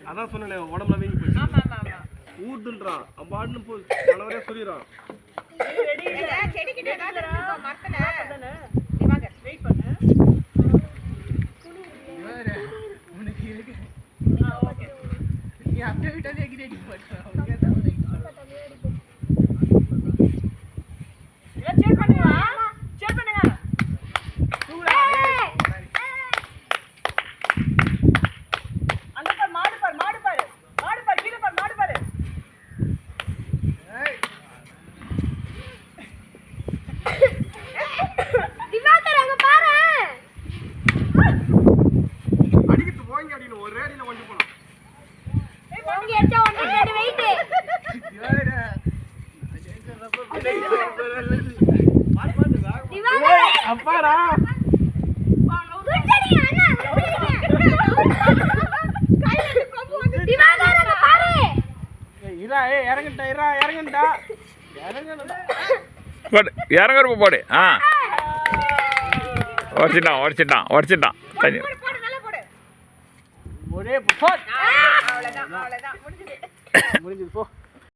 அதான் சொன்னேன் உடம்புல வீங்கி போச்சு. ஆமா ஆமா ஆமா ஊதுன்றான் அம்பான்னு போய் கணவரே சொல்லிடுறான். செடிக்கிட்ட மரத்துல நீ வாங்க வெயிட் பண்ணு. உனக்கு இருக்கு. ஓகே நீ அப்படியே விட்டாலே எகிரேடி போடு. ஓகே தான் செக் பண்ணுங்க. செக் பண்ணுங்க. அந்த மாடு பாரு மாடு பாரு மாடு பாரு கீழ பாரு மாடு பாரு. திவாகர் அங்க பாரு. அடிக்கிட்டு போங்க அப்படின்னு ஒரு ரேடியில கொண்டு போலாம். போங்க ஏச்சா ஒண்ணே ரெண்டு வெயிட். திவாகர் அப்பாடா குட்டடி அண்ணா திவாகர் அங்க பாரு. இரா இறங்கடா இறங்கடா போடு இறங்குறப்ப போடு. உடச்சிட்டான் தண்ணி போடு நல்லா போடு. ஒரே போட் அவ்வளவுதான் முடிஞ்சது முடிஞ்சது போ.